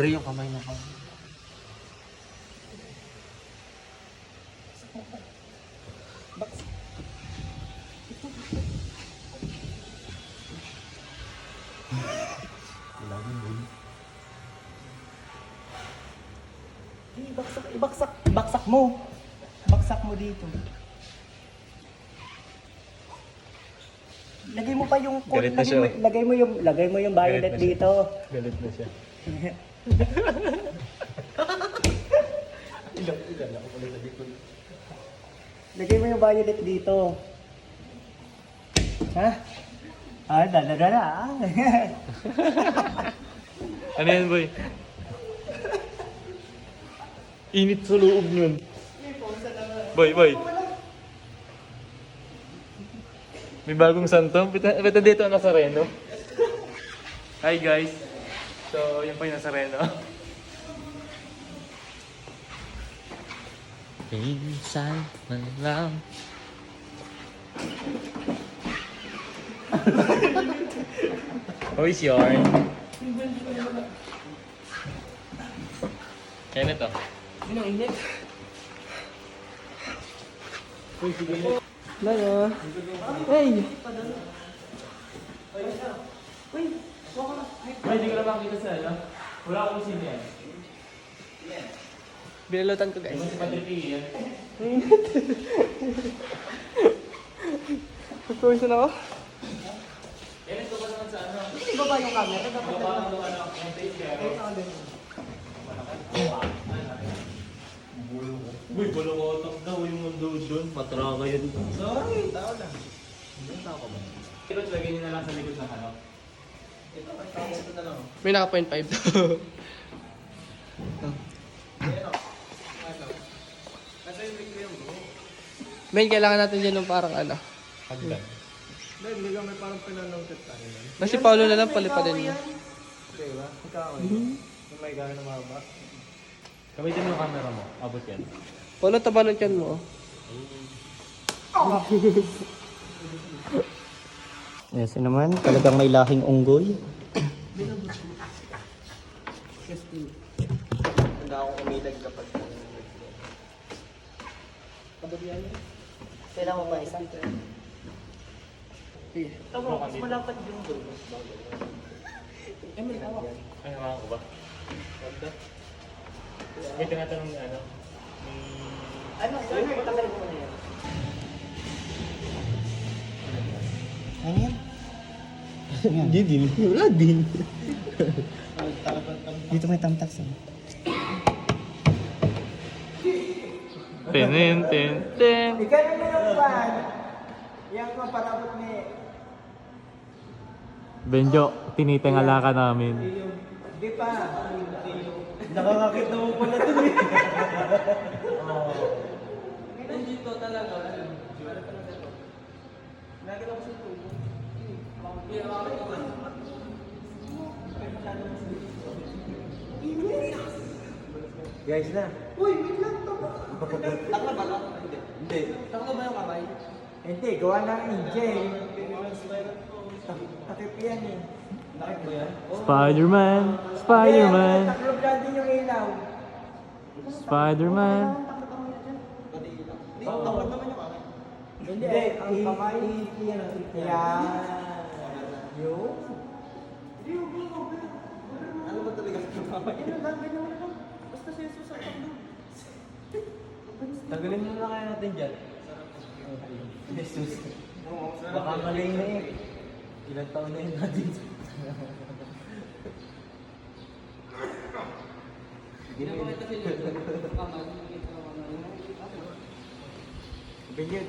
Libre yung kamay na kamay. Baksak mo. Baksak mo dito. Lagay mo pa yung Galit na siya. lagay mo yung violet Galit na siya. dito. Galit na siya. Lagay mo yung violet dito. Ha? Ah, dala. Ano yan, boy? Init sa loob nun. Boy. May bagong santo. Bita dito ang Nazareno. Hi guys. So, yun pa yung Nazareno. Pinsan man lang. How is yarn? Kaya na to. Yun ang init. Lalo. Hey! Ay, hindi ko na makita sa ano. Wala akong sino yan. Binalutan ko guys. Si Patrick yan. Nagpawisan ako. Yan, ito ba naman sa ano? Hindi baba yung camera. Dapat Baba ang ano, yung face kaya. Uy, bulukotok daw yung mundo doon. Matraka yun. Sorry, tao lang. Pero lagay niyo na lang sa likod ng ano. Ito na lang. May naka 0.5 to. Men, kailangan natin dyan ng parang ano. Hagdan. Dahil hindi may parang pinanongkat tayo. Na si Paolo na lang palipadin mo. Okay ba? Ikaw yun. May gano'n na mababa. Gamitin mo yung camera mo. Abot yan. Paolo, taba ng tiyan mo. Yes, naman. Talagang may lahing unggoy. Handa akong umilag kapag kailangan mo ba isa? Sige. Tama, mas malapad yung doon. Ay, hawakan ko ba? May tinatanong ni ano? Ano? Patagal mo na yan. Ano yan? Hindi din. Wala din. Dito may tamtak sa. Ten. Ikaw naman yung fan. Yan ko parabot ni... Benjo, tinitingala ka namin. Di pa. Nakakakita mo pala ito eh. Nandito talaga. Nakita ko sa tubo. Guys na. Uy, wait lang to. Takla ba? Hindi. Takla ba yung kamay? Hindi, gawa ng India eh. Takip yan eh. Takip mo yan? Spider-Man! Taklob lang din yung ilaw. Spider-Man! Taklob naman yung kamay. Hindi, ang kamay. Yan. Yung? Ano ba talaga yung kamay? Basta sa Jesus ang taklob. Tagalin mo na kaya natin dyan. Jesus. Baka maling na eh. Ilang taon na yun natin. Hindi mo ito sila. Bigyan